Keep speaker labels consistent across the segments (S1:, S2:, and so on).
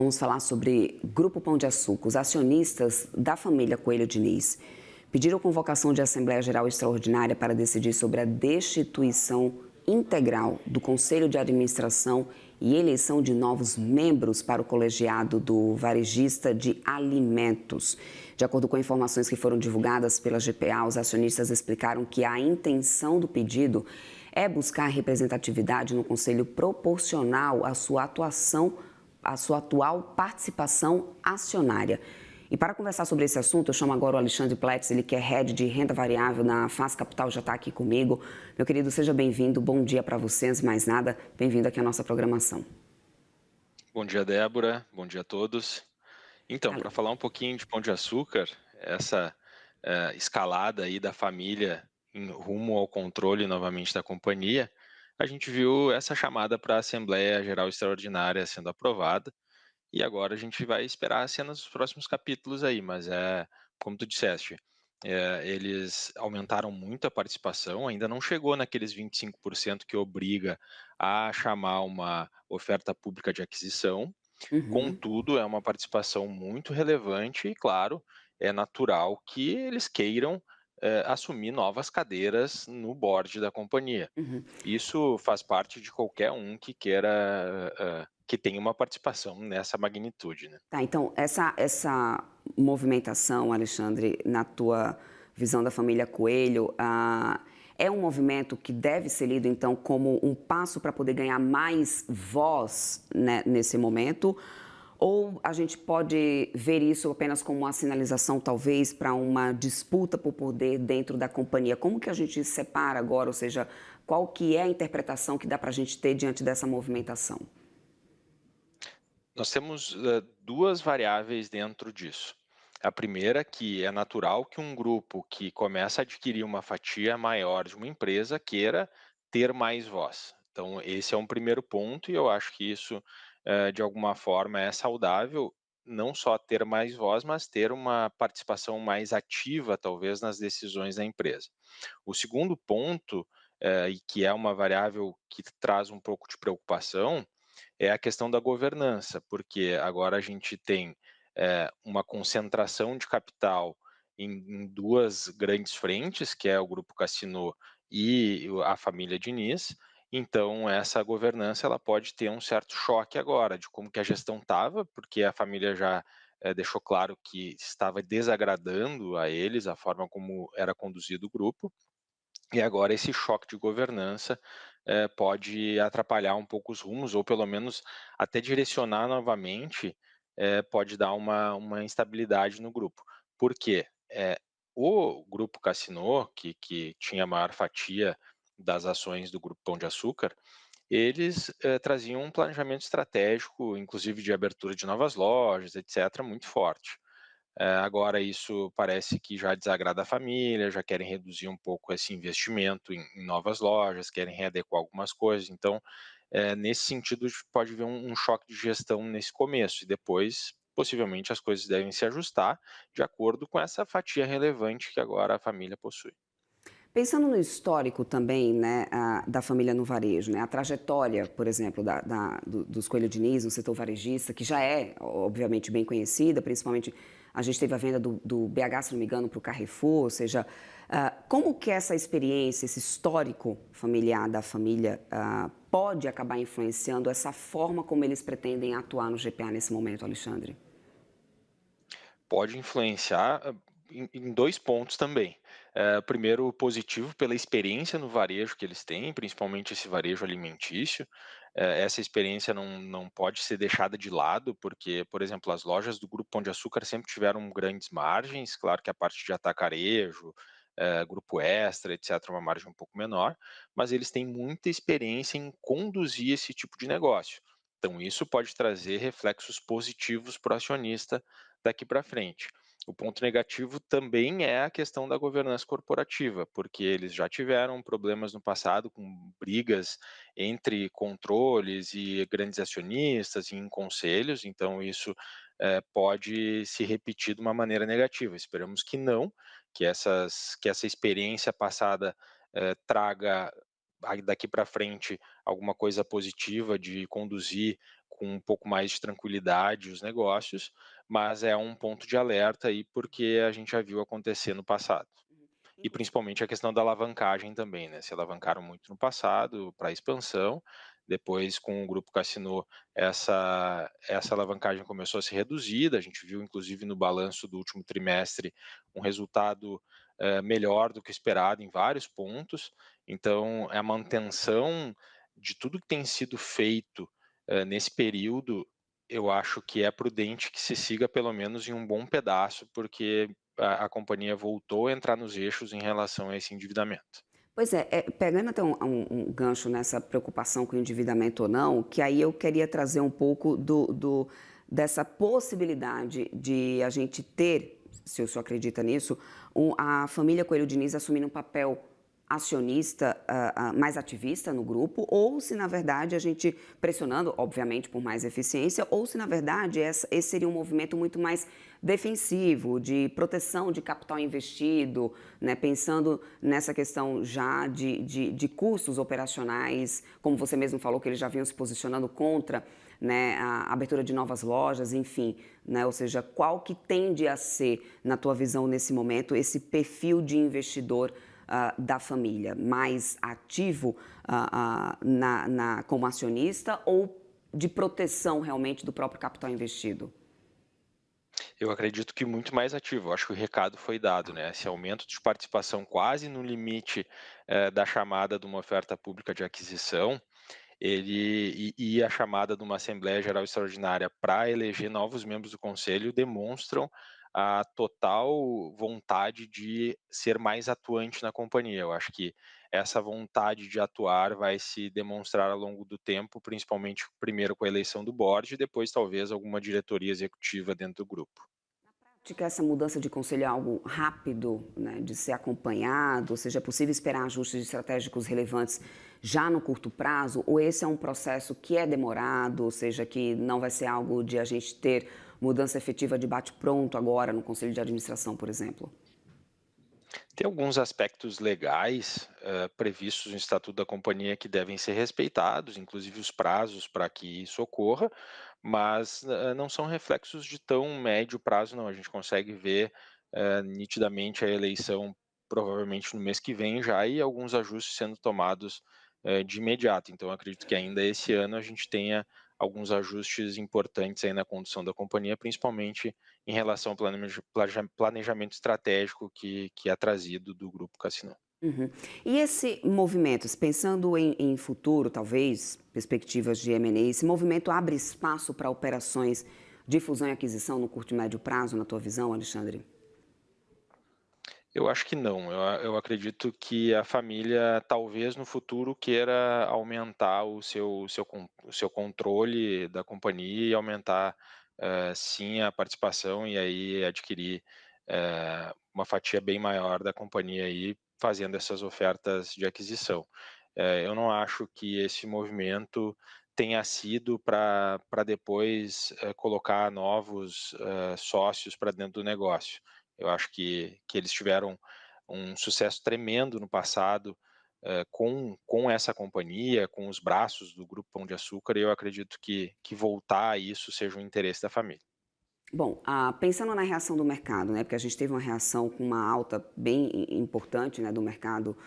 S1: Vamos falar sobre Grupo Pão de Açúcar. Os acionistas da família Coelho Diniz pediram convocação de Assembleia Geral Extraordinária para decidir sobre a destituição integral do Conselho de Administração e eleição de novos membros para o colegiado do varejista de alimentos. De acordo com informações que foram divulgadas pela GPA, os acionistas explicaram que a intenção do pedido é buscar representatividade no conselho proporcional à sua atuação, à sua atual participação acionária. E para conversar sobre esse assunto, eu chamo agora o Alexandre Pletz, ele que é head de renda variável na Faz Capital, já está aqui comigo. Meu querido, seja bem-vindo, bom dia para você, antes de mais nada, bem-vindo aqui à nossa programação.
S2: Bom dia, Débora. Bom dia a todos. Então, para falar um pouquinho de Pão de Açúcar, essa escalada aí da família em rumo ao controle novamente da companhia, a gente viu essa chamada para a Assembleia Geral Extraordinária sendo aprovada e agora a gente vai esperar as cenas dos próximos capítulos aí, mas como tu disseste, eles aumentaram muito a participação, ainda não chegou naqueles 25% que obriga a chamar uma oferta pública de aquisição.
S1: Uhum.
S2: Contudo, é uma participação muito relevante e, claro, é natural que eles queiram, assumir novas cadeiras no board da companhia.
S1: Uhum.
S2: Isso faz parte de qualquer um que queira, que tenha uma participação nessa magnitude, né.
S1: Tá, então essa movimentação, Alexandre, na tua visão da família Coelho, é um movimento que deve ser lido então como um passo para poder ganhar mais voz, né, nesse momento? Ou a gente pode ver isso apenas como uma sinalização, talvez, para uma disputa por poder dentro da companhia? Como que a gente separa agora, ou seja, qual que é a interpretação que dá para a gente ter diante dessa movimentação?
S2: Nós temos, 2 variáveis dentro disso. A primeira, que é natural que um grupo que começa a adquirir uma fatia maior de uma empresa queira ter mais voz. Então esse é um primeiro ponto e eu acho que isso, de alguma forma é saudável, não só ter mais voz, mas ter uma participação mais ativa, talvez, nas decisões da empresa. O segundo ponto, e que é uma variável que traz um pouco de preocupação, é a questão da governança, porque agora a gente tem, uma concentração de capital em 2 grandes frentes, que é o Grupo Cassino e a família Diniz, então essa governança ela pode ter um certo choque agora de como que a gestão estava, porque a família já, deixou claro que estava desagradando a eles a forma como era conduzido o grupo, e agora esse choque de governança, pode atrapalhar um pouco os rumos ou pelo menos até direcionar novamente, pode dar uma instabilidade no grupo. Por quê? O grupo Cassino, que tinha a maior fatia das ações do grupo Pão de Açúcar, eles, traziam um planejamento estratégico, inclusive de abertura de novas lojas, etcétera, muito forte. Agora isso parece que já desagrada a família, já querem reduzir um pouco esse investimento em novas lojas, querem readequar algumas coisas, então, nesse sentido pode haver um choque de gestão nesse começo e depois, possivelmente, as coisas devem se ajustar de acordo com essa fatia relevante que agora a família possui.
S1: Pensando no histórico também, né, da família no varejo, né, a trajetória, por exemplo, dos Coelho Diniz no setor varejista, que já é, obviamente, bem conhecida, principalmente a gente teve a venda do BH, se não me engano, para o Carrefour, ou seja, como que essa experiência, esse histórico familiar da família pode acabar influenciando essa forma como eles pretendem atuar no GPA nesse momento, Alexandre?
S2: Pode influenciar, em 2 pontos também. Primeiro positivo pela experiência no varejo que eles têm, principalmente esse varejo alimentício. Essa experiência não pode ser deixada de lado, porque, por exemplo, as lojas do Grupo Pão de Açúcar sempre tiveram grandes margens, claro que a parte de atacarejo, Grupo Extra, etcétera, uma margem um pouco menor, mas eles têm muita experiência em conduzir esse tipo de negócio. Então isso pode trazer reflexos positivos para o acionista daqui para frente. O ponto negativo também é a questão da governança corporativa, porque eles já tiveram problemas no passado com brigas entre controles e grandes acionistas e em conselhos, então isso pode se repetir de uma maneira negativa. Esperamos que não, que essa experiência passada traga aí daqui para frente alguma coisa positiva de conduzir com um pouco mais de tranquilidade os negócios, mas é um ponto de alerta aí, porque a gente já viu acontecer no passado. E
S1: Inclusive,
S2: principalmente a questão da alavancagem também, né, se alavancaram muito no passado para expansão, depois com o grupo Cassino essa alavancagem começou a ser reduzida, a gente viu inclusive no balanço do último trimestre um resultado, melhor do que esperado em vários pontos, então a manutenção de tudo que tem sido feito, nesse período, eu acho que é prudente que se siga pelo menos em um bom pedaço, porque a companhia voltou a entrar nos eixos em relação a esse endividamento.
S1: pois é, pegando até um gancho nessa preocupação com o endividamento ou não, que aí eu queria trazer um pouco dessa possibilidade de a gente ter, se o senhor acredita nisso, a família Coelho Diniz assumindo um papel acionista mais ativista no grupo, ou se na verdade a gente pressionando, obviamente, por mais eficiência, ou se na verdade esse seria um movimento muito mais defensivo, de proteção de capital investido, né, pensando nessa questão já de custos operacionais, como você mesmo falou que eles já vinham se posicionando contra, né, a abertura de novas lojas, enfim, né, ou seja, qual que tende a ser, na tua visão nesse momento, esse perfil de investidor da família, mais ativo como acionista ou de proteção realmente do próprio capital investido?
S2: Eu acredito que muito mais ativo, eu acho que o recado foi dado, né, esse aumento de participação quase no limite, da chamada de uma oferta pública de aquisição, e a chamada de uma Assembleia Geral Extraordinária para eleger novos membros do conselho demonstram a total vontade de ser mais atuante na companhia. Eu acho que essa vontade de atuar vai se demonstrar ao longo do tempo, principalmente primeiro com a eleição do board e depois talvez alguma diretoria executiva dentro do grupo.
S1: Acho que essa mudança de conselho é algo rápido, né, de ser acompanhado, ou seja, é possível esperar ajustes estratégicos relevantes já no curto prazo, ou esse é um processo que é demorado, ou seja, que não vai ser algo de a gente ter mudança efetiva de bate-pronto agora no conselho de administração, por exemplo?
S2: Tem alguns aspectos legais, previstos no estatuto da companhia que devem ser respeitados, inclusive os prazos para que isso ocorra, mas, não são reflexos de tão médio prazo não, a gente consegue ver, nitidamente a eleição provavelmente no mês que vem já e alguns ajustes sendo tomados, de imediato. Então eu acredito que ainda esse ano a gente tenha alguns ajustes importantes aí na condução da companhia, principalmente em relação ao planejamento estratégico que é trazido do grupo Cassino.
S1: Uhum. E esse movimento, pensando em futuro, talvez, perspectivas de M&A, esse movimento abre espaço para operações de fusão e aquisição no curto e médio prazo, na tua visão, Alexandre?
S2: Eu acho que não, eu acredito que a família talvez no futuro queira aumentar o seu controle da companhia e aumentar, sim a participação e aí adquirir, uma fatia bem maior da companhia aí, fazendo essas ofertas de aquisição. Eu não acho que esse movimento tenha sido para depois, colocar novos, sócios para dentro do negócio. Eu acho que eles tiveram um sucesso tremendo no passado, com essa companhia, com os braços do Grupo Pão de Açúcar, e eu acredito que voltar a isso seja um interesse da família.
S1: Bom, pensando na reação do mercado, né, porque a gente teve uma reação com uma alta bem importante, né, do mercado,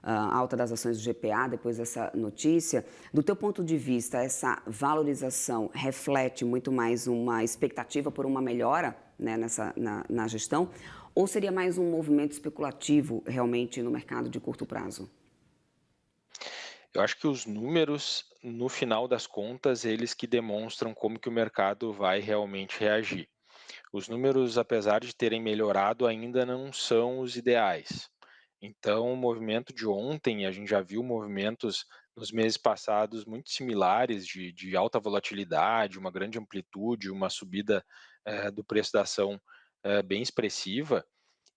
S1: alta das ações do GPA depois dessa notícia. Do teu ponto de vista, essa valorização reflete muito mais uma expectativa por uma melhora, né, na gestão, ou seria mais um movimento especulativo realmente no mercado de curto prazo?
S2: Eu acho que os números, no final das contas, eles que demonstram como que o mercado vai realmente reagir. Os números, apesar de terem melhorado, ainda não são os ideais. Então, o movimento de ontem, a gente já viu movimentos nos meses passados muito similares, de alta volatilidade, uma grande amplitude, uma subida do preço da ação bem expressiva,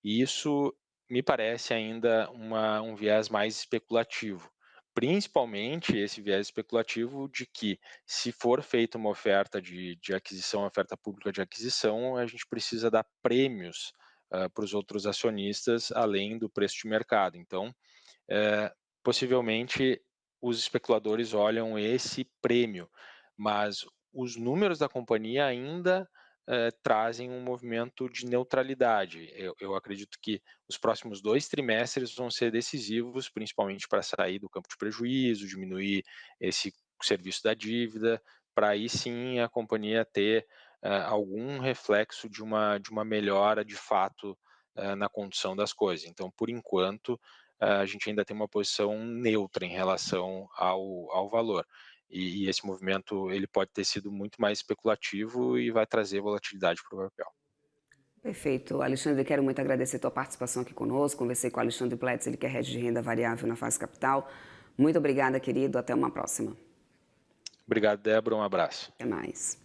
S2: e isso me parece ainda um viés mais especulativo. Principalmente esse viés especulativo de que, se for feita uma oferta de aquisição, oferta pública de aquisição, a gente precisa dar prêmios para os outros acionistas, além do preço de mercado. Então, possivelmente, os especuladores olham esse prêmio, mas os números da companhia ainda trazem um movimento de neutralidade. Eu acredito que os próximos 2 trimestres vão ser decisivos, principalmente para sair do campo de prejuízo, diminuir esse serviço da dívida, para aí sim a companhia ter algum reflexo de uma melhora de fato na condução das coisas. Então, por enquanto, a gente ainda tem uma posição neutra em relação ao valor. E esse movimento ele pode ter sido muito mais especulativo e vai trazer volatilidade para o papel.
S1: Perfeito. Alexandre, quero muito agradecer a tua participação aqui conosco. Conversei com o Alexandre Pletz, ele que é head de renda variável na Fase Capital. Muito obrigada, querido. Até uma próxima.
S2: Obrigado, Débora. Um abraço.
S1: Até mais.